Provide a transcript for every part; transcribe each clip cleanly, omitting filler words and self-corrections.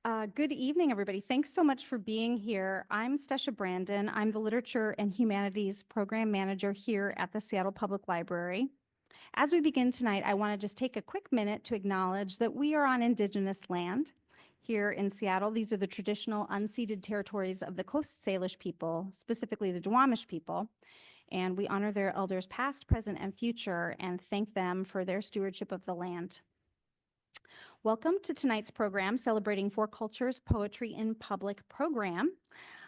Good evening, everybody. Thanks so much for being here. I'm Stesha Brandon. I'm the Literature and Humanities Program Manager here at the Seattle Public Library. As we begin tonight, I want to just take a quick minute to acknowledge that we are on Indigenous land here in Seattle. These are the traditional unceded territories of the Coast Salish people, specifically the Duwamish people. And we honor their elders past, present, and future, and thank them for their stewardship of the land. Welcome to tonight's program, celebrating Four Cultures Poetry in Public program.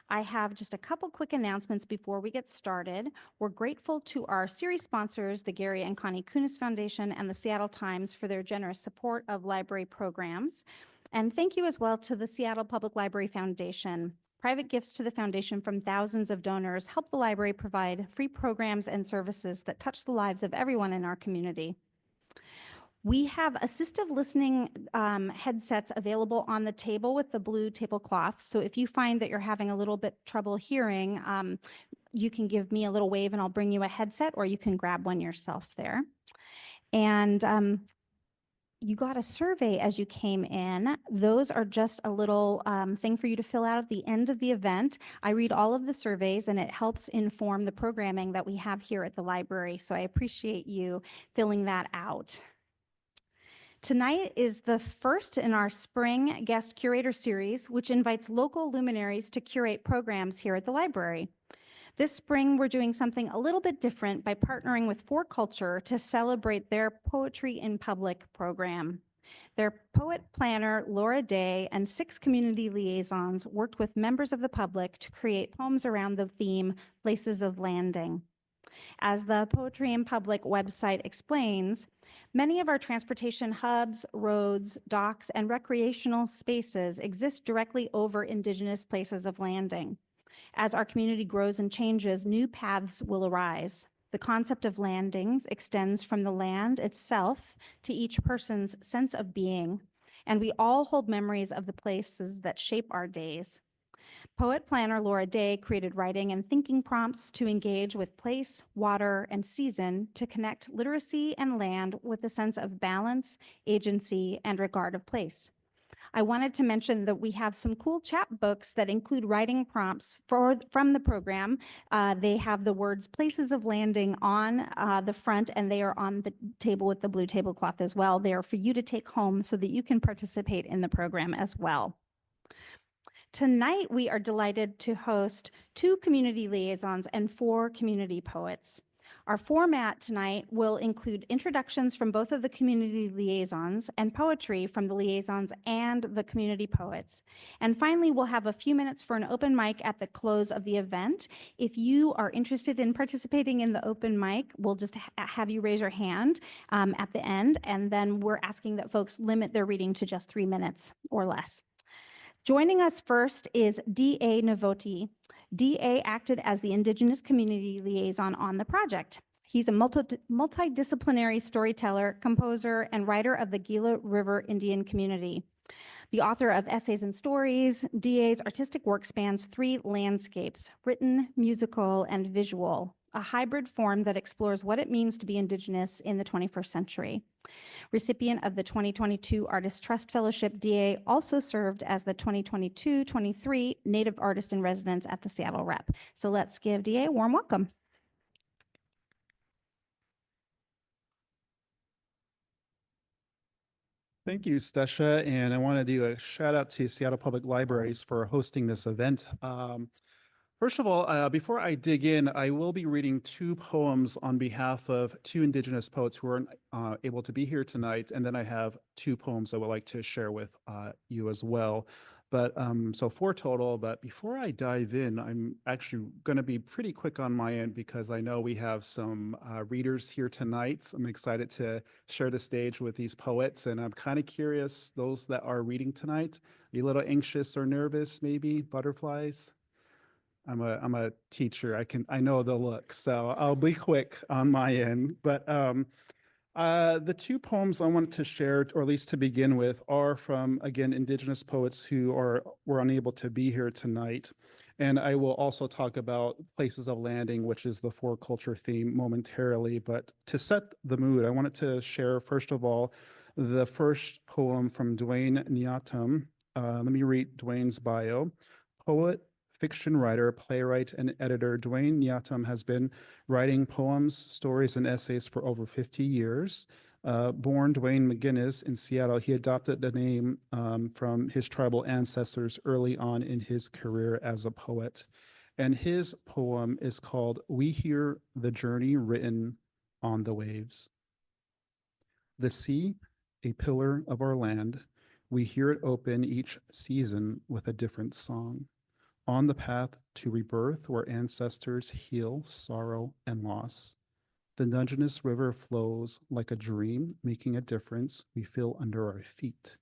I have just a couple quick announcements before we get started. We're grateful to our series sponsors, the Gary and Connie Kunis Foundation and the Seattle Times, for their generous support of library programs. And thank you as well to the Seattle Public Library Foundation. Private gifts to the foundation from thousands of donors help the library provide free programs and services that touch the lives of everyone in our community. We have assistive listening headsets available on the table with the blue tablecloth. So if you find that you're having a little bit trouble hearing, you can give me a little wave and I'll bring you a headset, or you can grab one yourself there. And you got a survey as you came in. Those are just a little thing for you to fill out at the end of the event. I read all of the surveys and it helps inform the programming that we have here at the library. So I appreciate you filling that out. Tonight is the first in our spring guest curator series, which invites local luminaries to curate programs here at the library. This spring, we're doing something a little bit different by partnering with Four Culture to celebrate their Poetry in Public program. Their poet planner, Laura Day, and 6 community liaisons worked with members of the public to create poems around the theme, Places of Landing. As the Poetry in Public website explains, many of our transportation hubs, roads, docks, and recreational spaces exist directly over Indigenous places of landing. As our community grows and changes, new paths will arise. The concept of landings extends from the land itself to each person's sense of being, and we all hold memories of the places that shape our days. Poet planner Laura Day created writing and thinking prompts to engage with place, water, and season to connect literacy and land with a sense of balance, agency, and regard of place. I wanted to mention that we have some cool chapbooks that include writing prompts from the program. They have the words Places of Landing on the front, and they are on the table with the blue tablecloth as well. They are for you to take home so that you can participate in the program as well. Tonight, we are delighted to host 2 community liaisons and 4 community poets. Our format tonight will include introductions from both of the community liaisons and poetry from the liaisons and the community poets. And finally, we'll have a few minutes for an open mic at the close of the event. If you are interested in participating in the open mic, we'll just have you raise your hand at the end, and then we're asking that folks limit their reading to just 3 minutes or less. Joining us first is D.A. Novoti. D.A. acted as the Indigenous Community Liaison on the project. He's a multidisciplinary storyteller, composer, and writer of the Gila River Indian community. The author of Essays and Stories, D.A.'s artistic work spans 3 landscapes: written, musical, and visual, a hybrid form that explores what it means to be Indigenous in the 21st century. Recipient of the 2022 Artist Trust Fellowship, D.A. also served as the 2022-23 Native Artist in Residence at the Seattle Rep. So let's give D.A. a warm welcome. Thank you, Stesha, and I want to do a shout out to Seattle Public Libraries for hosting this event. First of all, before I dig in, I will be reading 2 poems on behalf of 2 Indigenous poets who aren't able to be here tonight, and then I have 2 poems I would like to share with you as well. But so 4 total, but before I dive in, I'm actually going to be pretty quick on my end because I know we have some readers here tonight. So I'm excited to share the stage with these poets, and I'm kind of curious, those that are reading tonight, are you a little anxious or nervous, maybe? Butterflies? I'm a teacher. I know the look, so I'll be quick on my end. But the 2 poems I wanted to share, or at least to begin with, are from, again, Indigenous poets who were unable to be here tonight. And I will also talk about Places of Landing, which is the Four Culture theme momentarily. But to set the mood, I wanted to share, first of all, the first poem from Dwayne Nyatam, Let me read Dwayne's bio. Poet, fiction writer, playwright, and editor, Dwayne Nyatam has been writing poems, stories, and essays for over 50 years. Born Dwayne McGinnis in Seattle, he adopted the name from his tribal ancestors early on in his career as a poet. And his poem is called We Hear the Journey Written on the Waves. The sea, a pillar of our land, we hear it open each season with a different song. On the path to rebirth where ancestors heal sorrow and loss. The Dungeness River flows like a dream, making a difference we feel under our feet.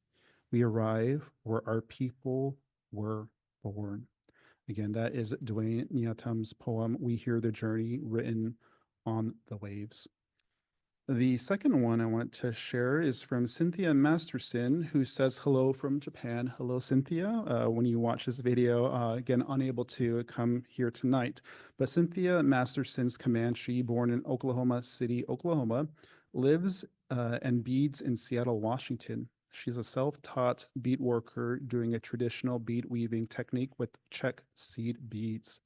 We arrive where our people were born. Again, that is Dwayne Nyatam's poem, We Hear the Journey, written on the waves. The second one I want to share is from Cynthia Masterson, who says hello from Japan. Hello, Cynthia. When you watch this video, again, unable to come here tonight. But Cynthia Masterson's Comanche, born in Oklahoma City, Oklahoma, lives and beads in Seattle, Washington. She's a self-taught bead worker doing a traditional bead weaving technique with check seed beads.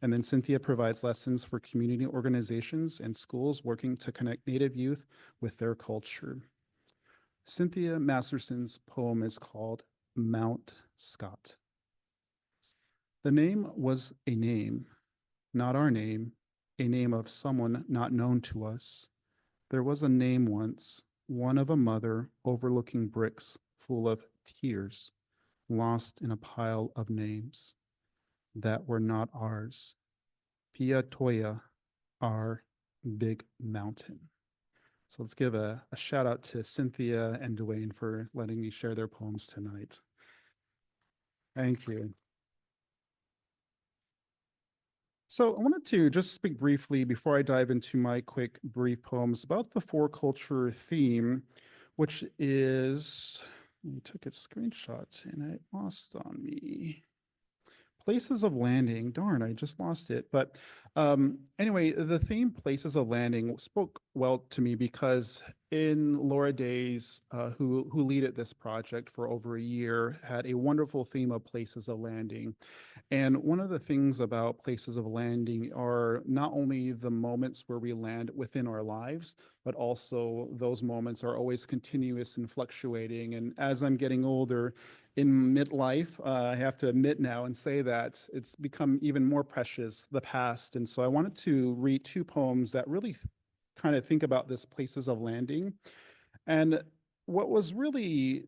And then Cynthia provides lessons for community organizations and schools working to connect Native youth with their culture. Cynthia Masterson's poem is called Mount Scott. The name was a name, not our name, a name of someone not known to us. There was a name once, one of a mother overlooking bricks full of tears, lost in a pile of names that were not ours. Pia Toya, our big mountain. So let's give a shout out to Cynthia and Dwayne for letting me share their poems tonight. Thank you. So I wanted to just speak briefly before I dive into my quick brief poems about the four culture theme, which is, I took a screenshot and it lost on me. Places of landing. Darn, I just lost it. But anyway, the theme Places of Landing spoke well to me because in Laura Days, who leaded this project for over a year, had a wonderful theme of places of landing. And one of the things about places of landing are not only the moments where we land within our lives, but also those moments are always continuous and fluctuating. And as I'm getting older, in midlife, I have to admit now and say that it's become even more precious, the past. And so I wanted to read two poems that really kind of think about this places of landing. And what was really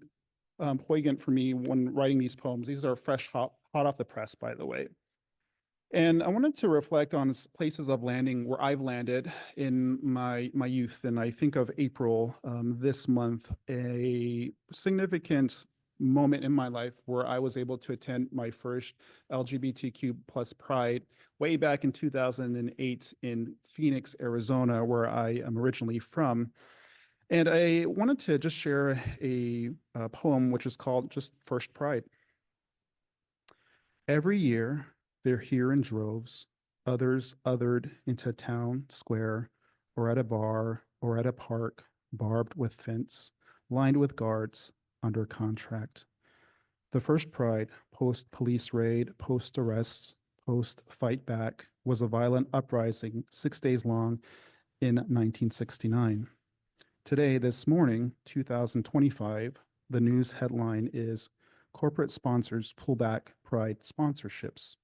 poignant for me when writing these poems, these are fresh, hot off the press, by the way. And I wanted to reflect on places of landing where I've landed in my youth. And I think of April this month, a significant moment in my life where I was able to attend my first LGBTQ plus Pride way back in 2008 in Phoenix, Arizona, where I am originally from. And I wanted to just share a poem which is called just First Pride. Every year, they're here in droves, others othered into town square or at a bar or at a park, barbed with fence, lined with guards, under contract. The first Pride, post police raid, post arrests, post fight back, was a violent uprising 6 days long in 1969. Today, this morning, 2025, the news headline is Corporate Sponsors Pull Back Pride Sponsorships.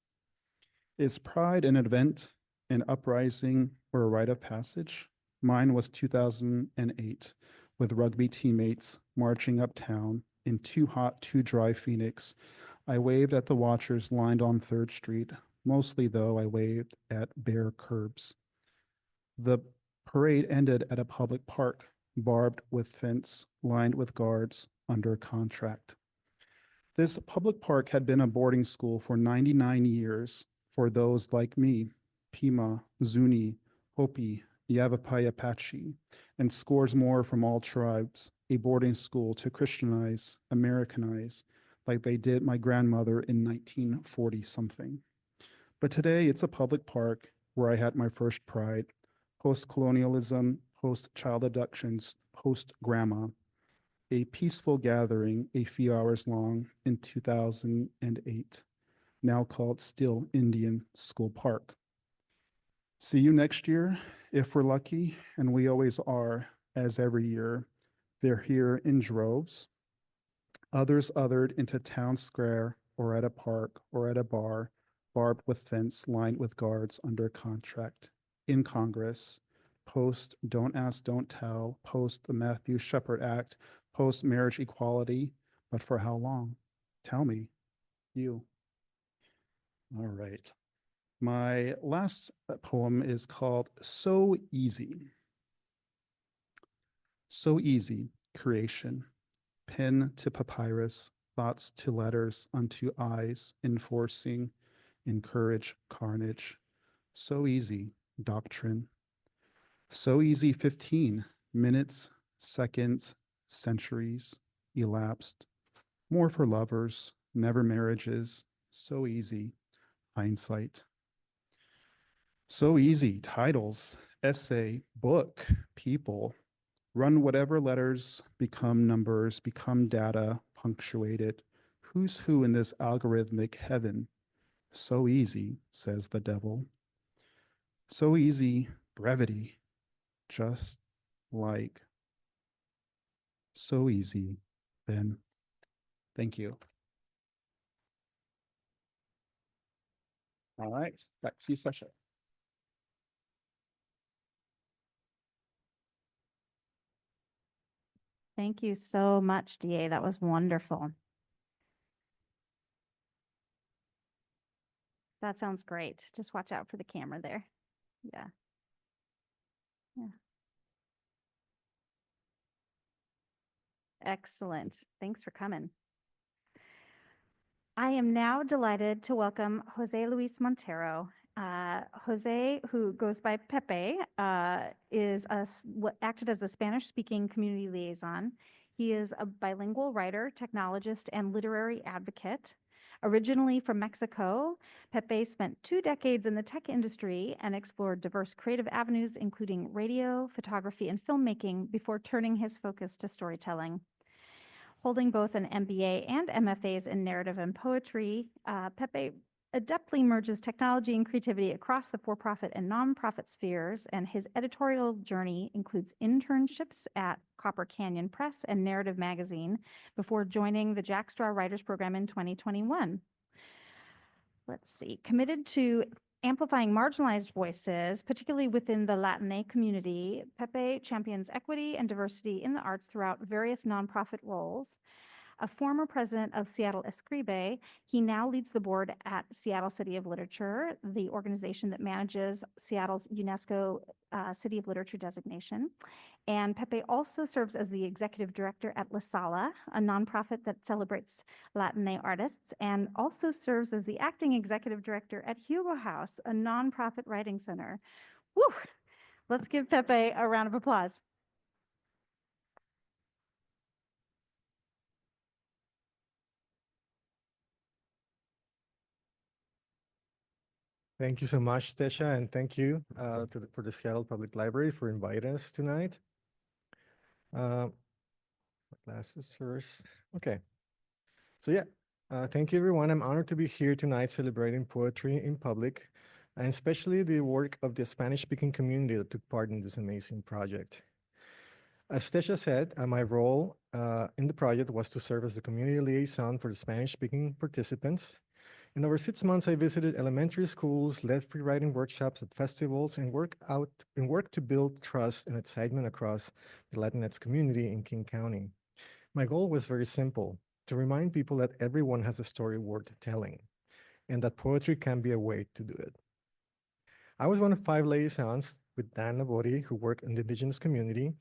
Is Pride an event, an uprising, or a rite of passage? Mine was 2008, with rugby teammates marching uptown in too hot, too dry Phoenix. I waved at the watchers lined on 3rd Street. Mostly, though, I waved at bare curbs. The parade ended at a public park, barbed with fence, lined with guards, under contract. This public park had been a boarding school for 99 years for those like me, Pima, Zuni, Hopi, Yavapai Apache, and scores more from all tribes, a boarding school to Christianize, Americanize, like they did my grandmother in 1940 something. But today it's a public park where I had my first Pride, post-colonialism, post-child abductions, post-grandma. a peaceful gathering a few hours long in 2008, now called Still Indian School Park. See you next year, if we're lucky, and we always are, as every year. They're here in droves. Others othered into town square or at a park or at a bar, barbed with fence lined with guards under contract. In Congress, post Don't Ask, Don't Tell, post the Matthew Shepard Act, post marriage equality, but for how long? Tell me, you. All right. My last poem is called So Easy. So easy, creation. Pen to papyrus, thoughts to letters unto eyes, enforcing, encourage carnage. So easy, doctrine. So easy, 15 minutes, seconds, centuries elapsed. More for lovers, never marriages. So easy, hindsight. So easy, titles, essay, book, people. Run whatever letters become numbers, become data, punctuated. Who's who in this algorithmic heaven? So easy, says the devil. So easy, brevity, just like so easy, then. Thank you. All right, back to you, Sasha. Thank you so much, DA. That was wonderful. That sounds great. Just watch out for the camera there. Yeah. Yeah. Excellent. Thanks for coming. I am now delighted to welcome Jose Luis Montero. Jose, who goes by Pepe, acted as a Spanish-speaking community liaison. He is a bilingual writer, technologist, and literary advocate. Originally from Mexico, Pepe spent 2 decades in the tech industry and explored diverse creative avenues, including radio, photography, and filmmaking, before turning his focus to storytelling. Holding both an MBA and MFAs in narrative and poetry, Pepe adeptly merges technology and creativity across the for-profit and nonprofit spheres, and his editorial journey includes internships at Copper Canyon Press and Narrative Magazine before joining the Jack Straw Writers Program in 2021. Let's see, committed to amplifying marginalized voices, particularly within the Latina community, Pepe champions equity and diversity in the arts throughout various nonprofit roles. A former president of Seattle Escribe, he now leads the board at Seattle City of Literature, the organization that manages Seattle's UNESCO City of Literature designation. And Pepe also serves as the executive director at La Sala, a nonprofit that celebrates Latina artists, and also serves as the acting executive director at Hugo House, a nonprofit writing center. Woo! Let's give Pepe a round of applause. Thank you so much, Tesha, and thank you for the Seattle Public Library for inviting us tonight. My glasses first. Okay. So yeah, thank you everyone. I'm honored to be here tonight celebrating poetry in public, and especially the work of the Spanish-speaking community that took part in this amazing project. As Tesha said, my role in the project was to serve as the community liaison for the Spanish-speaking participants. In over 6 months, I visited elementary schools, led free writing workshops at festivals, and worked to build trust and excitement across the Latinx community in King County. My goal was very simple: to remind people that everyone has a story worth telling, and that poetry can be a way to do it. I was one of 5 liaisons with Dan Nabori, who worked in the indigenous community,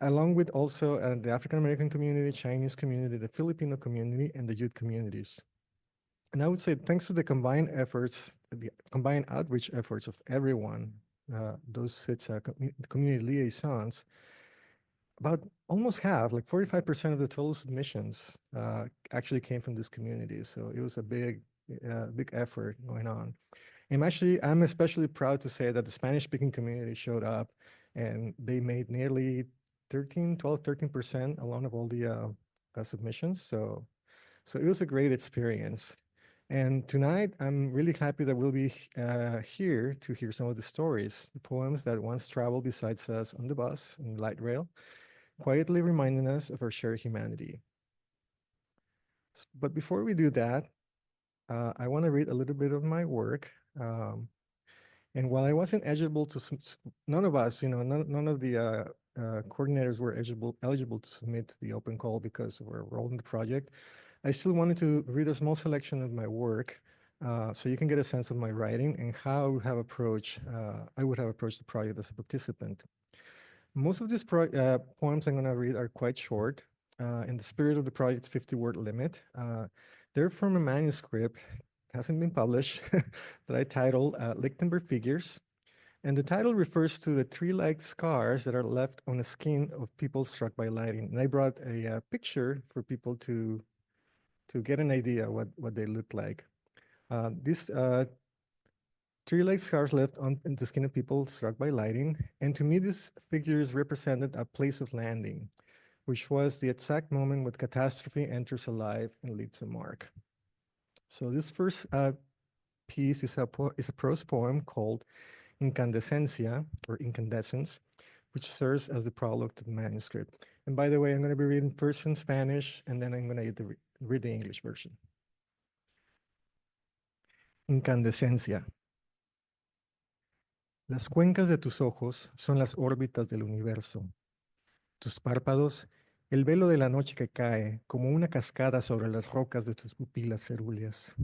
along with also the African American community, Chinese community, the Filipino community, and the youth communities. And I would say, thanks to the combined efforts, the combined outreach efforts of everyone, those 6 community liaisons, about almost half, like 45% of the total submissions actually came from this community. So it was a big effort going on. I'm especially proud to say that the Spanish-speaking community showed up, and they made nearly 12, 13% along of all the submissions. So it was a great experience. And tonight, I'm really happy that we'll be here to hear some of the stories, the poems that once traveled beside us on the bus and light rail, quietly reminding us of our shared humanity. But before we do that, I want to read a little bit of my work. And while I wasn't eligible to, none of us, none of the coordinators were eligible to submit the open call because of our role in the project, I still wanted to read a small selection of my work so you can get a sense of my writing and how I would have approached the project as a participant. Most of these poems I'm going to read are quite short. In the spirit of the project's 50-word limit, they're from a manuscript, hasn't been published, that I titled Lichtenberg Figures. And the title refers to the tree-like scars that are left on the skin of people struck by lightning. And I brought a picture for people to get an idea what they look like. These tree-like scars left on the skin of people struck by lightning. And to me, these figures represented a place of landing, which was the exact moment when catastrophe enters a life and leaves a mark. So this first piece is a prose poem called Incandescencia, or Incandescence, which serves as the prologue to the manuscript. And by the way, I'm going to be reading first in Spanish, and then I'm going to read the English version. Incandescencia. Las cuencas de tus ojos son las órbitas del universo. Tus párpados, el velo de la noche que cae como una cascada sobre las rocas de tus pupilas cerúleas.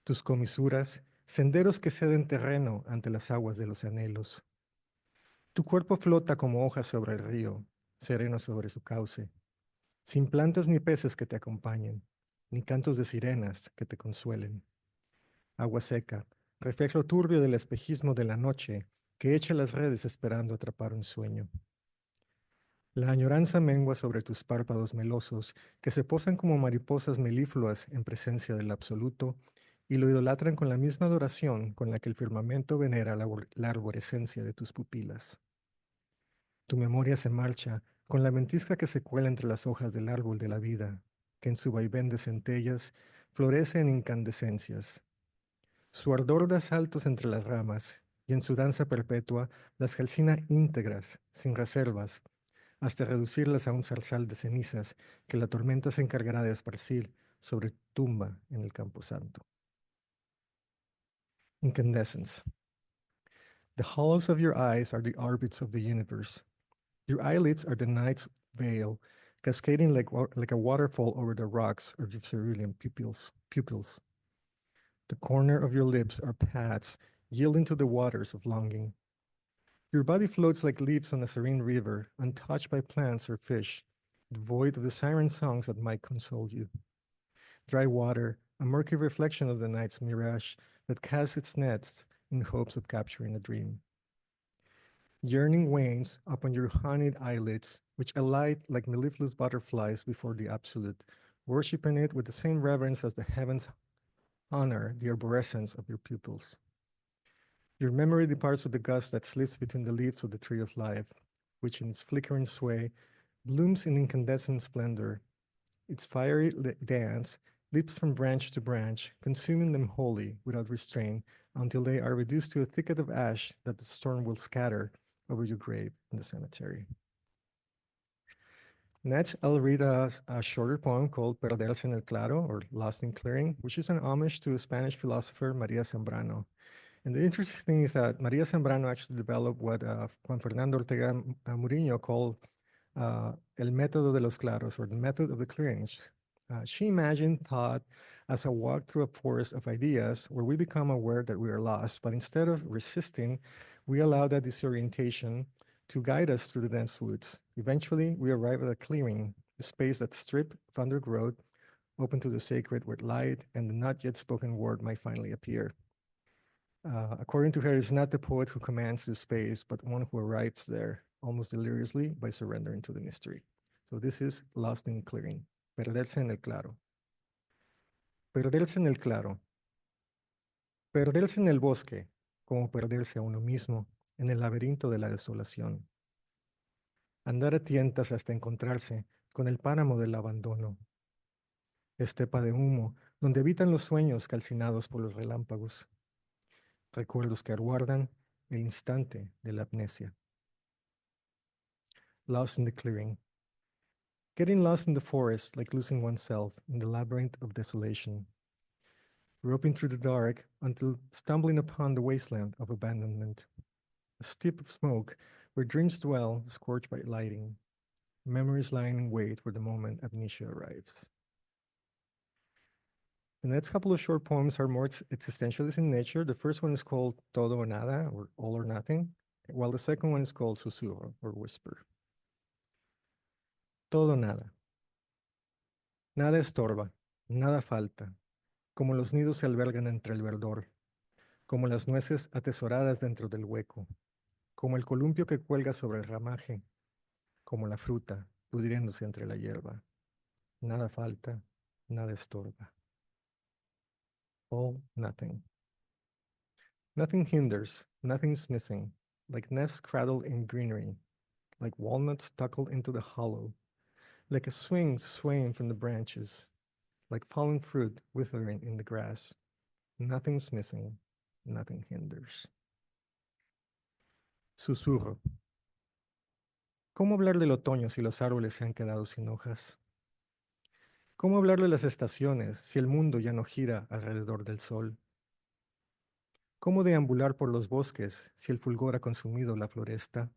Tus comisuras, senderos que ceden terreno ante las aguas de los anhelos. Tu cuerpo flota como hojas sobre el río, sereno sobre su cauce, sin plantas ni peces que te acompañen, ni cantos de sirenas que te consuelen. Agua seca, reflejo turbio del espejismo de la noche que echa las redes esperando atrapar un sueño. La añoranza mengua sobre tus párpados melosos que se posan como mariposas melífluas en presencia del absoluto y lo idolatran con la misma adoración con la que el firmamento venera la arborescencia de tus pupilas. Tu memoria se marcha con la ventisca que se cuela entre las hojas del árbol de la vida, que en su vaivén de centellas florece en incandescencias. Su ardor da saltos entre las ramas y en su danza perpetua las calcina íntegras, sin reservas, hasta reducirlas a un zarzal de cenizas que la tormenta se encargará de esparcir sobre tu tumba en el camposanto. Incandescence. The hollows of your eyes are the orbits of the universe. Your eyelids are the night's veil, cascading like a waterfall over the rocks of your cerulean pupils. The corner of your lips are paths yielding to the waters of longing. Your body floats like leaves on a serene river, untouched by plants or fish, devoid of the siren songs that might console you. Dry water, a murky reflection of the night's mirage that casts its nets in hopes of capturing a dream. Yearning wanes upon your honeyed eyelids, which alight like mellifluous butterflies before the absolute, worshiping it with the same reverence as the heavens honor the arborescence of your pupils. Your memory departs with the gust that slips between the leaves of the tree of life, which in its flickering sway blooms in incandescent splendor. Its fiery dance leaps from branch to branch, consuming them wholly without restraint until they are reduced to a thicket of ash that the storm will scatter over your grave in the cemetery. Next, I'll read a shorter poem called Perderse en el Claro, or Lost in Clearing, which is an homage to Spanish philosopher Maria Zambrano. And the interesting thing is that Maria Zambrano actually developed what Juan Fernando Ortega Murillo called el método de los claros, or the method of the clearings. She imagined thought as a walk through a forest of ideas where we become aware that we are lost, but instead of resisting, we allow that disorientation to guide us through the dense woods. Eventually, we arrive at a clearing, a space that's stripped of undergrowth, open to the sacred where light and the not yet spoken word might finally appear. According to her, it's not the poet who commands the space, but one who arrives there almost deliriously by surrendering to the mystery. So this is Lost in Clearing, Perderse en el Claro. Perderse en el claro. Perderse en el bosque, como perderse a uno mismo en el laberinto de la desolación. andar a tientas hasta encontrarse con el páramo del abandono, estepa de humo donde habitan los sueños calcinados por los relámpagos, recuerdos que aguardan el instante de la amnesia. Lost in the clearing. Getting lost in the forest like losing oneself in the labyrinth of desolation. Groping through the dark until stumbling upon the wasteland of abandonment. A steep of smoke where dreams dwell, scorched by lighting. Memories lying in wait for the moment amnesia arrives. The next couple of short poems are more existentialist in nature. The first one is called Todo o Nada, or All or Nothing, while the second one is called Susurro, or Whisper. Todo o nada. Nada estorba, nada falta, como los nidos se albergan entre el verdor, como las nueces atesoradas dentro del hueco, como el columpio que cuelga sobre el ramaje, como la fruta pudriéndose entre la hierba. Nada falta, nada estorba. All, nothing. Nothing hinders, nothing's missing, like nests cradled in greenery, like walnuts tuckled into the hollow, like a swing swaying from the branches, like fallen fruit withering in the grass. Nothing's missing, nothing hinders. Susurro. ¿Cómo hablar del otoño si los árboles se han quedado sin hojas? ¿Cómo hablar de las estaciones si el mundo ya no gira alrededor del sol? ¿Cómo deambular por los bosques si el fulgor ha consumido la floresta?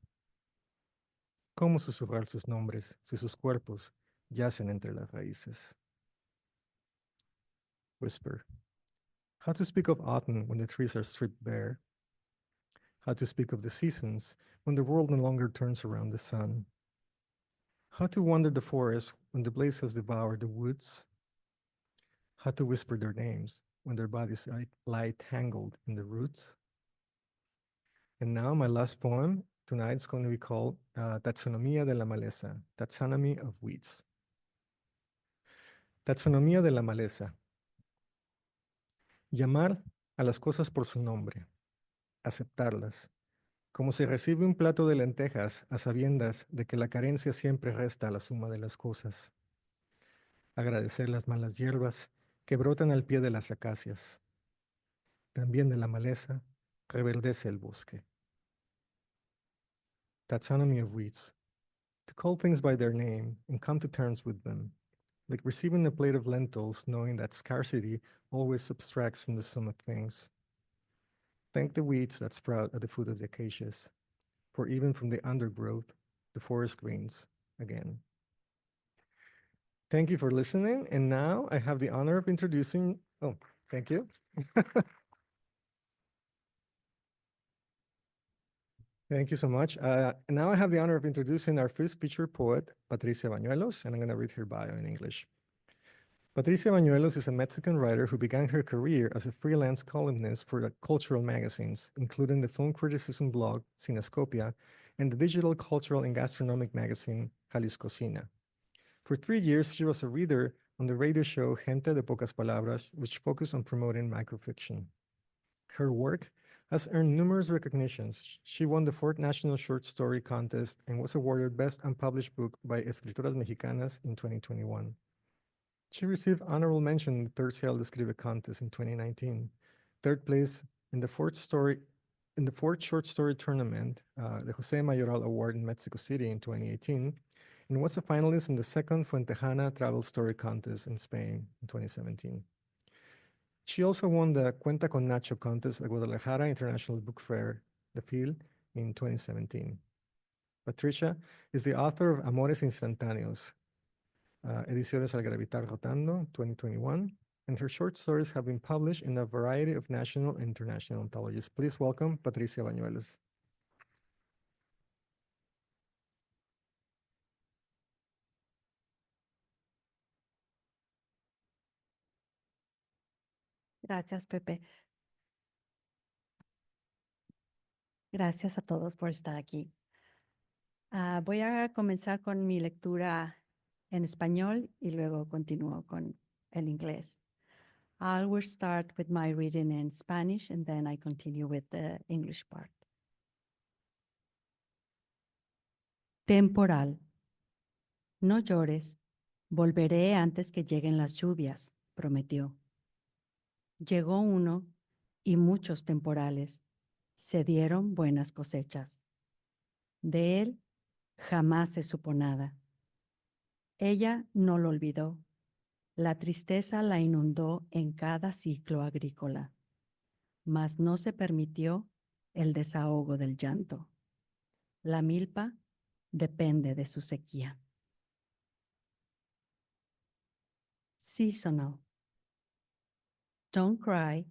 ¿Cómo susurrar sus nombres si sus cuerpos yacen entre las raíces? Whisper. How to speak of autumn when the trees are stripped bare? How to speak of the seasons when the world no longer turns around the sun? How to wander the forest when the blaze has devoured the woods? How to whisper their names when their bodies lie tangled in the roots? And now my last poem tonight is going to be called Taxonomía de la Maleza, Taxonomy of Weeds. Taxonomía de la maleza. Llamar a las cosas por su nombre, aceptarlas, como se recibe un plato de lentejas a sabiendas de que la carencia siempre resta a la suma de las cosas. Agradecer las malas hierbas que brotan al pie de las acacias. También de la maleza reverdece el bosque. Taxonomy of weeds. To call things by their name and come to terms with them, like receiving a plate of lentils knowing that scarcity always subtracts from the sum of things. Thank the weeds that sprout at the foot of the acacias, for even from the undergrowth, the forest greens again. Thank you for listening, and now I have the honor of introducing, thank you. Thank you so much. Now I have the honor of introducing our first featured poet, Patricia Bañuelos, and I'm going to read her bio in English. Patricia Bañuelos is a Mexican writer who began her career as a freelance columnist for cultural magazines, including the film criticism blog Cinescopia and the digital cultural and gastronomic magazine Jaliscocina. For 3 years, she was a reader on the radio show Gente de Pocas Palabras, which focused on promoting microfiction. Her work has earned numerous recognitions. She won the 4th National Short Story Contest and was awarded Best Unpublished Book by Escritoras Mexicanas in 2021. She received honorable mention in the 3rd Cielo Escribe contest in 2019, 3rd place in the 4th short story tournament, the Jose Mayoral Award in Mexico City in 2018, and was a finalist in the 2nd Fuentejana Travel Story Contest in Spain in 2017. She also won the Cuenta con Nacho contest at Guadalajara International Book Fair, the FIL, in 2017. Patricia is the author of Amores Instantáneos, Ediciones al Gravitar Rotando, 2021, and her short stories have been published in a variety of national and international anthologies. Please welcome Patricia Bañuelos. Gracias, Pepe. Gracias a todos por estar aquí. Voy a comenzar con mi lectura en español y luego continúo con el inglés. I will start with my reading in Spanish and then I continue with the English part. Temporal. No llores, volveré antes que lleguen las lluvias, prometió. Llegó uno y muchos temporales. Se dieron buenas cosechas. De él jamás se supo nada. Ella no lo olvidó. La tristeza la inundó en cada ciclo agrícola, mas no se permitió el desahogo del llanto. La milpa depende de su sequía. Seasonal. Don't cry.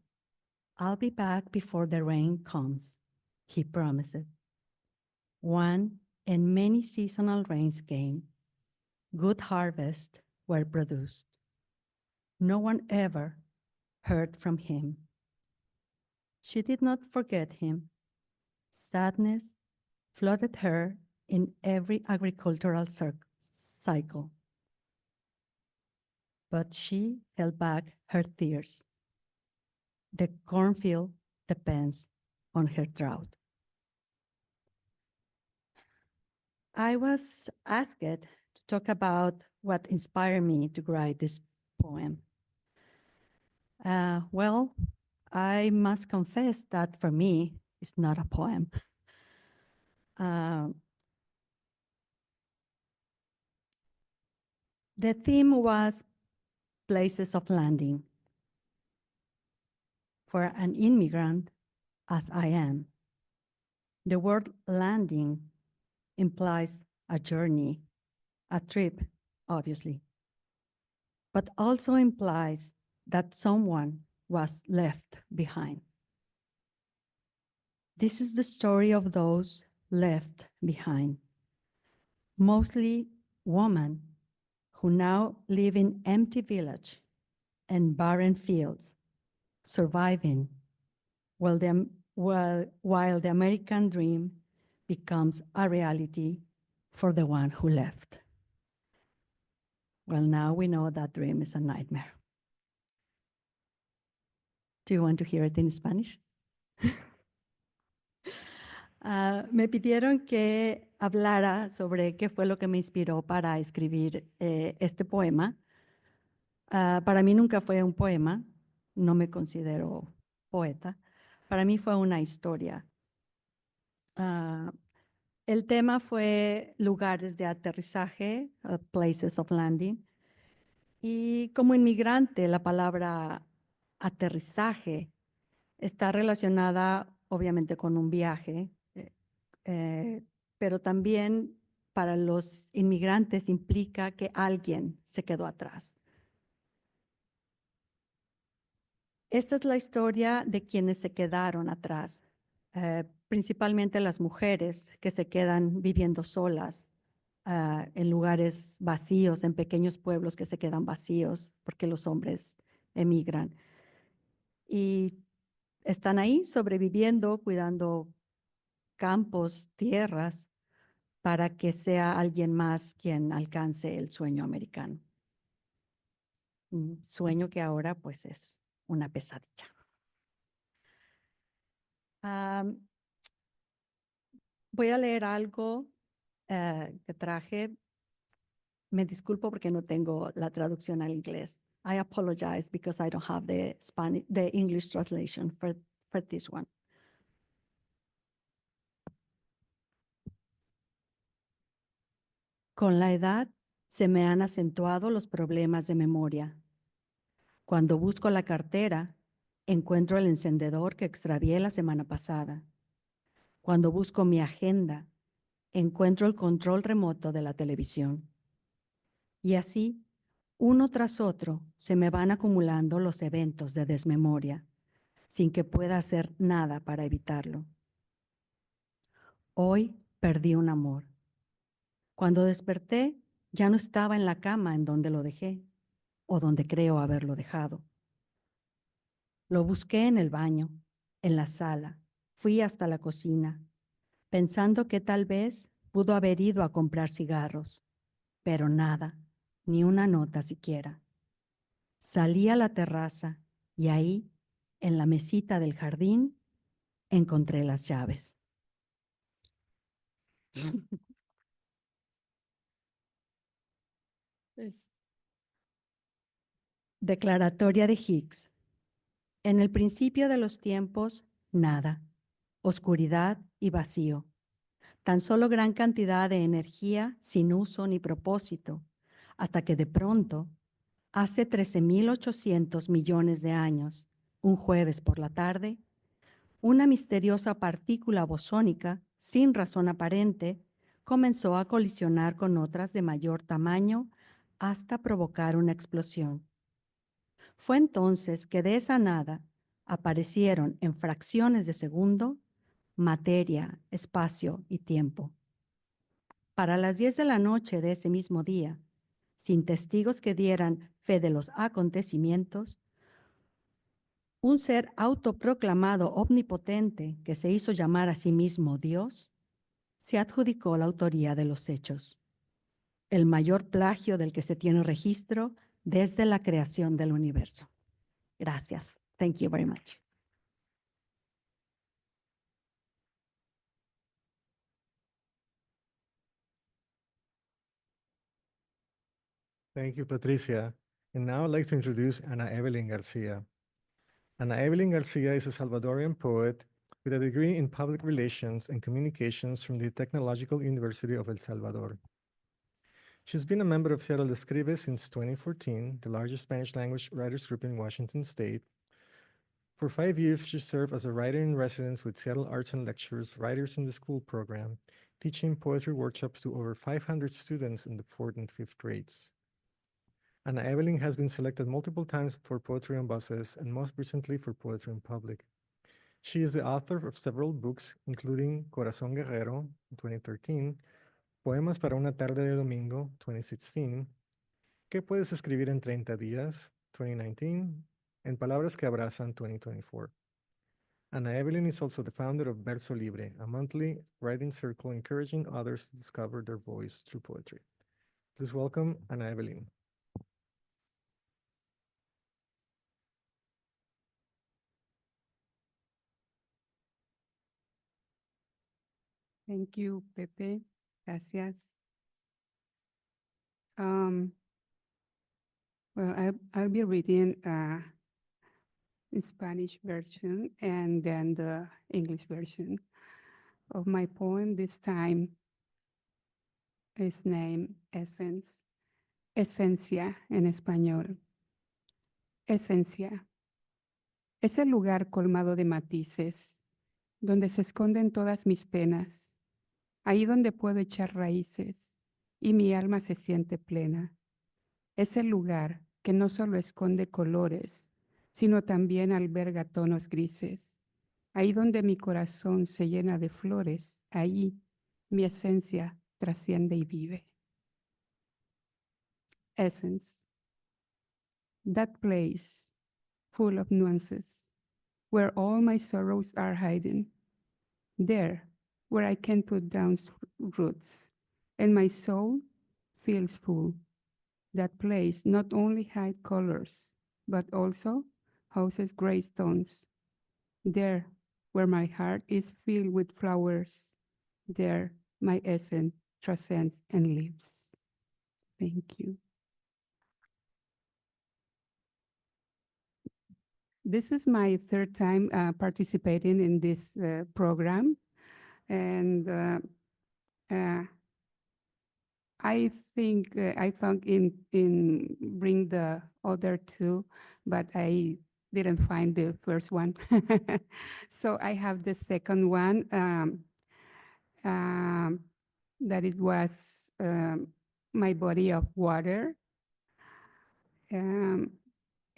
I'll be back before the rain comes, he promised. One and many seasonal rains came. Good harvests were produced. No one ever heard from him. She did not forget him. Sadness flooded her in every agricultural cycle. But she held back her tears. The cornfield depends on her drought. I was asked to talk about what inspired me to write this poem. Well, I must confess that for me, it's not a poem. The theme was places of landing. For an immigrant, as I am, the word landing implies a journey, a trip, obviously, but also implies that someone was left behind. This is the story of those left behind, mostly women who now live in empty villages and barren fields, surviving while the American dream becomes a reality for the one who left. Well, now we know that dream is a nightmare. Do you want to hear it in Spanish? Me pidieron que hablara sobre qué fue lo que me inspiró para escribir este poema. Para mí nunca fue un poema, no me considero poeta. Para mí fue una historia. El tema fue lugares de aterrizaje, places of landing. Y como inmigrante, la palabra aterrizaje está relacionada obviamente con un viaje, pero también para los inmigrantes implica que alguien se quedó atrás. Esta es la historia de quienes se quedaron atrás, principalmente las mujeres que se quedan viviendo solas en lugares vacíos, en pequeños pueblos que se quedan vacíos porque los hombres emigran. Y están ahí sobreviviendo, cuidando campos, tierras, para que sea alguien más quien alcance el sueño americano. Un sueño que ahora pues es una pesadilla. Voy a leer algo que traje. Me disculpo porque no tengo la traducción al inglés. I apologize because I don't have the English translation for this one. Con la edad se me han acentuado los problemas de memoria. Cuando busco la cartera, encuentro el encendedor que extravié la semana pasada. Cuando busco mi agenda, encuentro el control remoto de la televisión. Y así, uno tras otro, se me van acumulando los eventos de desmemoria, sin que pueda hacer nada para evitarlo. Hoy perdí un amor. Cuando desperté, ya no estaba en la cama en donde lo dejé, o donde creo haberlo dejado. Lo busqué en el baño, en la sala, fui hasta la cocina, pensando que tal vez pudo haber ido a comprar cigarros, pero nada, ni una nota siquiera. Salí a la terraza y ahí, en la mesita del jardín, encontré las llaves. Declaratoria de Higgs. En el principio de los tiempos, nada, oscuridad y vacío. Tan solo gran cantidad de energía sin uso ni propósito, hasta que de pronto, hace 13.800 millones de años, un jueves por la tarde, una misteriosa partícula bosónica, sin razón aparente, comenzó a colisionar con otras de mayor tamaño hasta provocar una explosión. Fue entonces que de esa nada aparecieron en fracciones de segundo materia, espacio y tiempo. Para las 10 de la noche de ese mismo día, sin testigos que dieran fe de los acontecimientos, un ser autoproclamado omnipotente que se hizo llamar a sí mismo Dios, se adjudicó la autoría de los hechos, el mayor plagio del que se tiene registro desde la creación del universo. Gracias. Thank you very much. Thank you, Patricia. And now I'd like to introduce Ana Evelyn Garcia. Ana Evelyn Garcia is a Salvadorian poet with a degree in public relations and communications from the Technological University of El Salvador. She's been a member of Seattle Escribe since 2014, the largest Spanish language writers group in Washington State. For 5 years, she served as a writer in residence with Seattle Arts and Lectures Writers in the School program, teaching poetry workshops to over 500 students in the 4th and 5th grades. Ana Evelyn has been selected multiple times for Poetry on Buses and most recently for Poetry in Public. She is the author of several books, including Corazón Guerrero, 2013, Poemas para una tarde de domingo, 2016, ¿Qué puedes escribir en 30 días, 2019, and Palabras que abrazan, 2024. Ana Evelyn is also the founder of Verso Libre, a monthly writing circle encouraging others to discover their voice through poetry. Please welcome Ana Evelyn. Thank you, Pepe. Gracias. Well, I'll be reading the Spanish version and then the English version of my poem. This time is named Essence, Esencia en español. Esencia. Es el lugar colmado de matices, donde se esconden todas mis penas. Ahí donde puedo echar raíces y mi alma se siente plena. Es el lugar que no solo esconde colores, sino también alberga tonos grises. Ahí donde mi corazón se llena de flores, ahí mi esencia trasciende y vive. Essence. That place, full of nuances, where all my sorrows are hiding. There, where I can put down roots, and my soul feels full. That place not only hides colors, but also houses gray stones. There, where my heart is filled with flowers, there my essence transcends and lives. Thank you. This is my third time participating in this program. And I think I thought in bring the other two, but I didn't find the first one. So I have the second one that it was My Body of Water.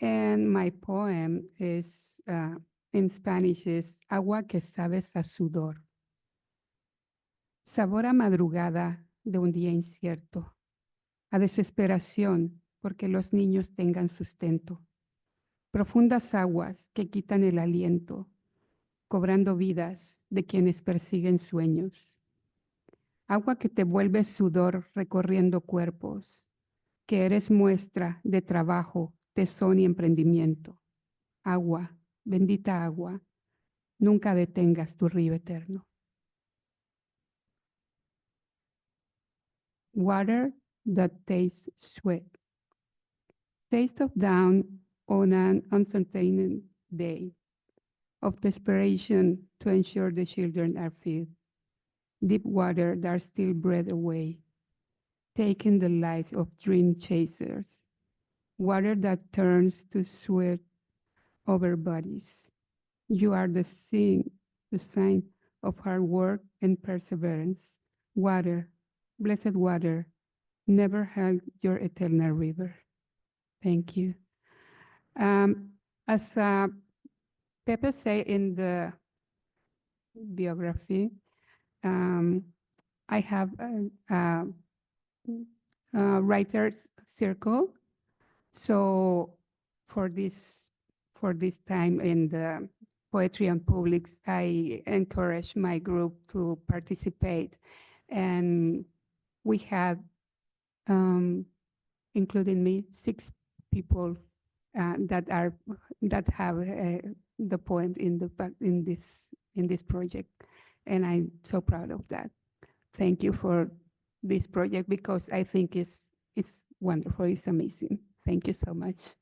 And my poem is in Spanish is Agua que sabes a sudor. Sabor a madrugada de un día incierto, a desesperación porque los niños tengan sustento. Profundas aguas que quitan el aliento, cobrando vidas de quienes persiguen sueños. Agua que te vuelve sudor recorriendo cuerpos, que eres muestra de trabajo, tesón y emprendimiento. Agua, bendita agua, nunca detengas tu río eterno. Water that tastes sweet. Taste of dawn on an uncertain day, of desperation to ensure the children are fed. Deep water that still breathe away, taking the life of dream chasers. Water that turns to sweat over bodies. You are the sign of hard work and perseverance. Water, blessed water, never held your eternal river. Thank you. As Pepe said in the biography, I have a writer's circle. So for this time in the Poetry and Publics, I encourage my group to participate, and we had, including me, 6 people that have the poem in this project, and I'm so proud of that. Thank you for this project because I think it's wonderful. It's amazing. Thank you so much.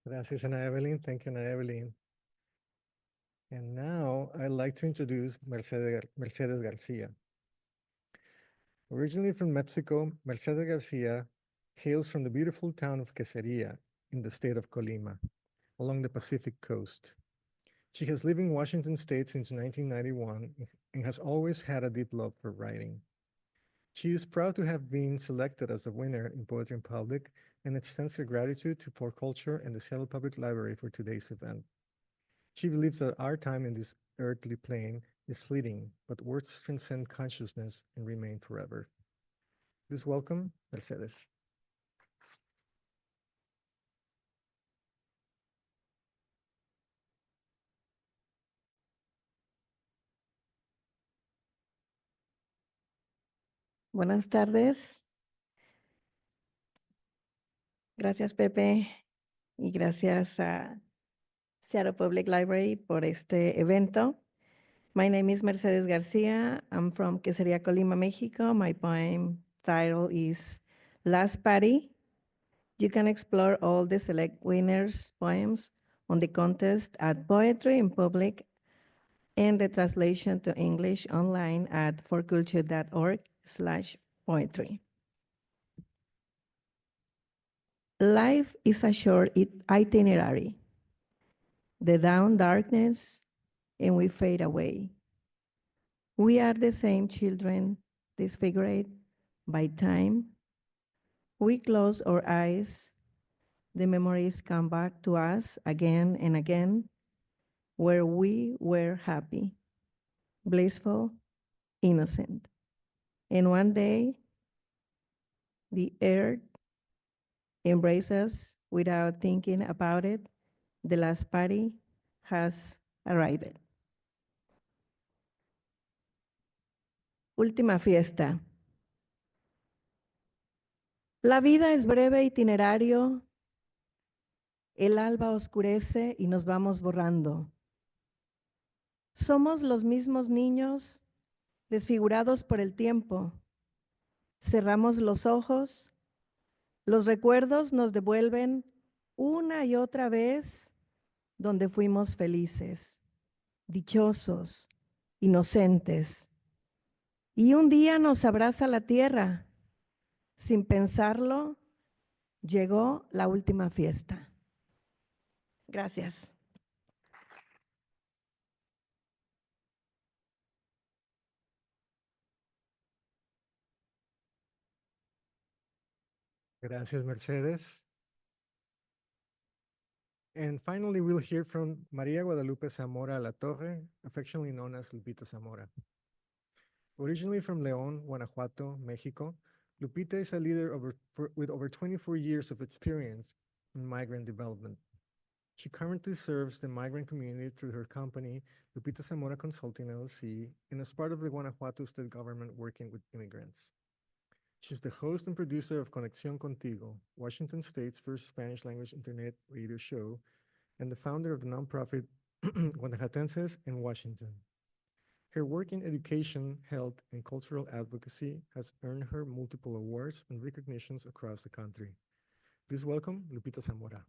Gracias, Ana Evelyn. Thank you, Ana Evelyn. And now I'd like to introduce Mercedes Garcia. Originally from Mexico, Mercedes Garcia hails from the beautiful town of Quesería in the state of Colima, along the Pacific coast. She has lived in Washington state since 1991 and has always had a deep love for writing. She is proud to have been selected as a winner in Poetry in Public and extends her gratitude to For Culture and the Seattle Public Library for today's event. She believes that our time in this earthly plane is fleeting, but words transcend consciousness and remain forever. Please welcome Mercedes. Buenas tardes. Gracias, Pepe, y gracias a Seattle Public Library por este evento. My name is Mercedes Garcia. I'm from Quesería, Colima, Mexico. My poem title is Last Party. You can explore all the select winners' poems on the contest at Poetry in Public and the translation to English online at forculture.org/poetry. Life is a short itinerary. The dawn darkness and we fade away. We are the same children disfigured by time. We close our eyes. The memories come back to us again and again, where we were happy, blissful, innocent. And one day, the earth embraces us without thinking about it. The last party has arrived. Última fiesta. La vida es breve itinerario. El alba oscurece y nos vamos borrando. Somos los mismos niños desfigurados por el tiempo. Cerramos los ojos. Los recuerdos nos devuelven una y otra vez donde fuimos felices, dichosos, inocentes. Y un día nos abraza la tierra. Sin pensarlo, llegó la última fiesta. Gracias. Gracias, Mercedes. And finally, we'll hear from Maria Guadalupe Zamora La Torre, affectionately known as Lupita Zamora. Originally from León, Guanajuato, Mexico, Lupita is a leader with over 24 years of experience in migrant development. She currently serves the migrant community through her company, Lupita Zamora Consulting LLC, and as part of the Guanajuato state government working with immigrants. She's the host and producer of Conexión Contigo, Washington State's first Spanish language internet radio show, and the founder of the nonprofit Guanajuatenses in Washington. Her work in education, health, and cultural advocacy has earned her multiple awards and recognitions across the country. Please welcome Lupita Zamora.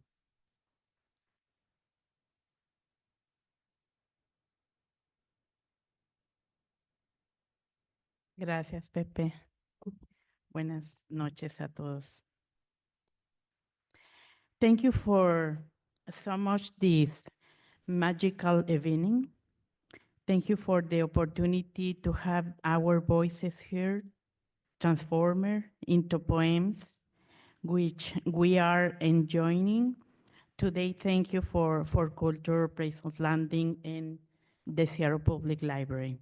Gracias, Pepe. Buenas noches a todos. Thank you for so much this magical evening. Thank you for the opportunity to have our voices here transformed into poems, which we are enjoying. Today, thank you for Culture, Place of Landing, and the Seattle Public Library.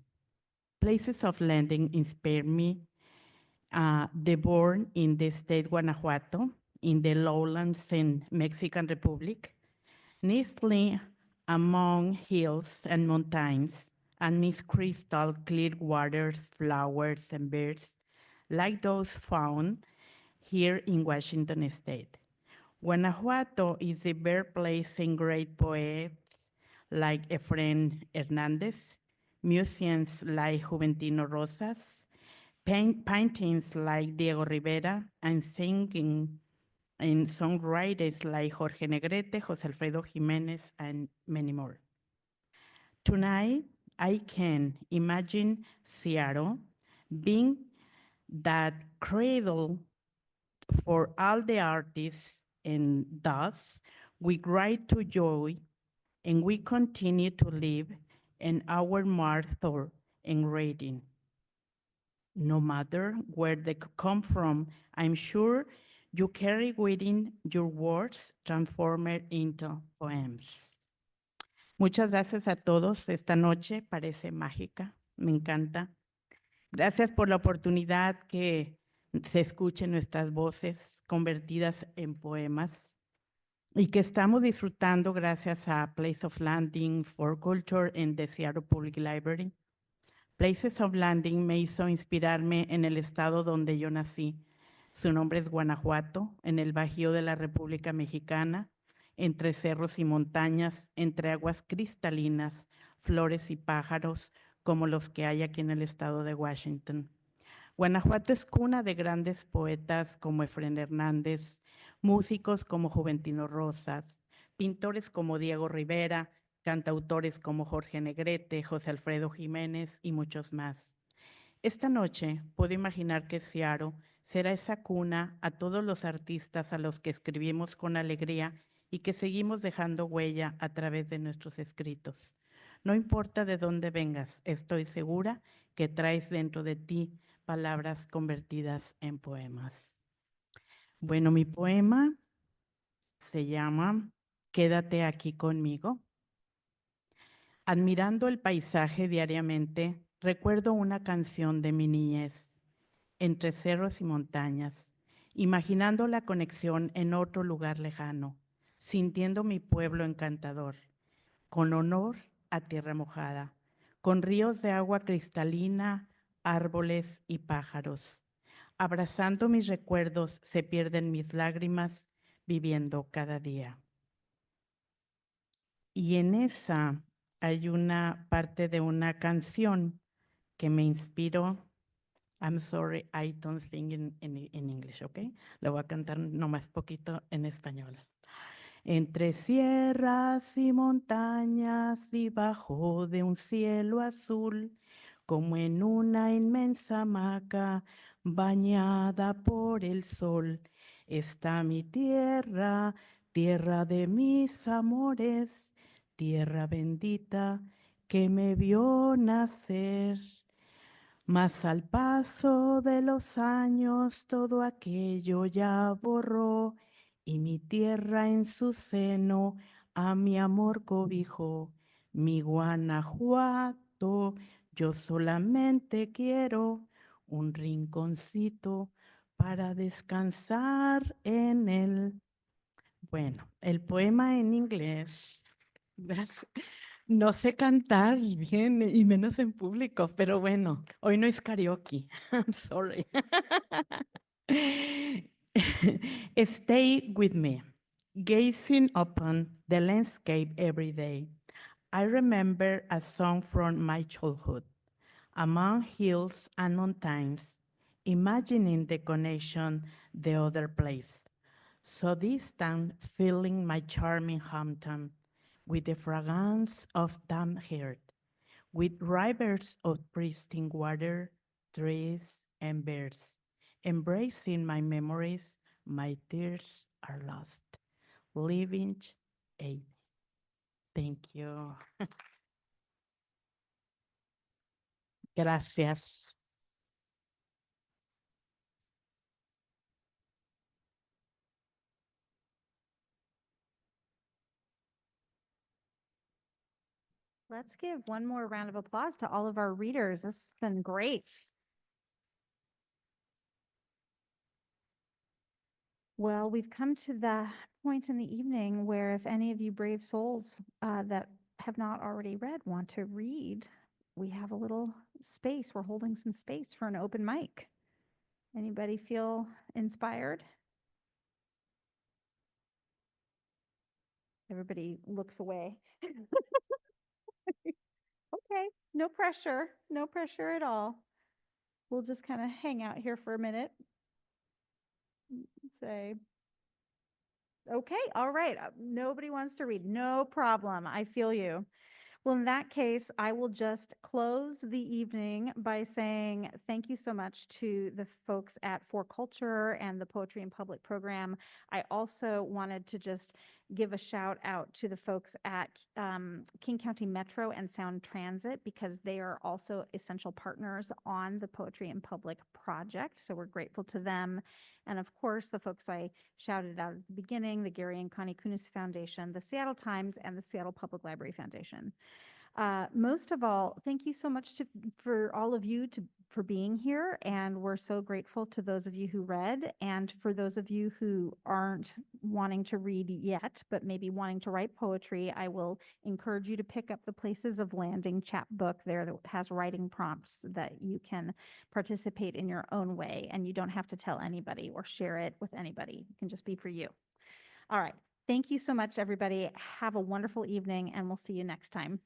Places of landing inspire me. The born in the state Guanajuato, in the lowlands in Mexican Republic, nestling among hills and mountains, and mist crystal clear waters, flowers, and birds, like those found here in Washington State. Guanajuato is the birthplace in great poets like Efraín Hernández, musicians like Juventino Rosas, paintings like Diego Rivera, and singing and songwriters like Jorge Negrete, José Alfredo Jiménez, and many more. Tonight, I can imagine Seattle being that cradle for all the artists, and thus we write to joy and we continue to live in our marathon and reading. No matter where they come from, I'm sure you carry within your words transformed into poems. Muchas gracias a todos. Esta noche parece mágica, me encanta. Gracias por la oportunidad que se escuchen nuestras voces convertidas en poemas y que estamos disfrutando gracias a Place of Landing for Culture en the Seattle Public Library. Places of Landing me hizo inspirarme en el estado donde yo nací. Su nombre es Guanajuato, en el Bajío de la República Mexicana, entre cerros y montañas, entre aguas cristalinas, flores y pájaros, como los que hay aquí en el estado de Washington. Guanajuato es cuna de grandes poetas como Efraín Hernández, músicos como Juventino Rosas, pintores como Diego Rivera, cantautores como Jorge Negrete, José Alfredo Jiménez y muchos más. Esta noche puedo imaginar que Seattle será esa cuna a todos los artistas a los que escribimos con alegría y que seguimos dejando huella a través de nuestros escritos. No importa de dónde vengas, estoy segura que traes dentro de ti palabras convertidas en poemas. Bueno, mi poema se llama Quédate aquí conmigo. Admirando el paisaje diariamente, recuerdo una canción de mi niñez, entre cerros y montañas, imaginando la conexión en otro lugar lejano, sintiendo mi pueblo encantador, con honor a tierra mojada, con ríos de agua cristalina, árboles y pájaros. Abrazando mis recuerdos se pierden mis lágrimas, viviendo cada día. Y en esa hay una parte de una canción que me inspiró. I'm sorry, I don't sing in English, ¿ok? Le voy a cantar nomás poquito en español. Entre sierras y montañas y bajo de un cielo azul, como en una inmensa hamaca bañada por el sol, está mi tierra, tierra de mis amores, tierra bendita que me vio nacer. Mas al paso de los años todo aquello ya borró y mi tierra en su seno a mi amor cobijó. Mi Guanajuato, yo solamente quiero un rinconcito para descansar en él. Bueno, el poema en inglés. Gracias. No sé cantar bien y menos en público, pero bueno, hoy no es karaoke. I'm sorry. Stay with me, gazing upon the landscape every day. I remember a song from my childhood. among hills and mountains, imagining the connection the other place. So distant, feeling my charming hometown, with the fragrance of damp earth, with rivers of pristine water, trees, and birds. Embracing my memories, my tears are lost. Living a Thank you. Gracias. Let's give one more round of applause to all of our readers. This has been great. Well, we've come to the point in the evening where if any of you brave souls that have not already read want to read, we have a little space. We're holding some space for an open mic. Anybody feel inspired? Everybody looks away. Okay, no pressure, no pressure at all. We'll just kind of hang out here for a minute. Say, okay, all right, nobody wants to read, no problem, I feel you. Well, in that case, I will just close the evening by saying thank you so much to the folks at For Culture and the Poetry in Public program. I also wanted to just give a shout out to the folks at King County Metro and Sound Transit because they are also essential partners on the Poetry in Public project. So we're grateful to them. And of course, the folks I shouted out at the beginning, the Gary and Connie Kunis Foundation, the Seattle Times, and the Seattle Public Library Foundation. Most of all, thank you so much for all of you for being here. And we're so grateful to those of you who read. And for those of you who aren't wanting to read yet, but maybe wanting to write poetry, I will encourage you to pick up the Places of Landing chapbook there that has writing prompts that you can participate in your own way. And you don't have to tell anybody or share it with anybody. It can just be for you. All right. Thank you so much, everybody. Have a wonderful evening, and we'll see you next time.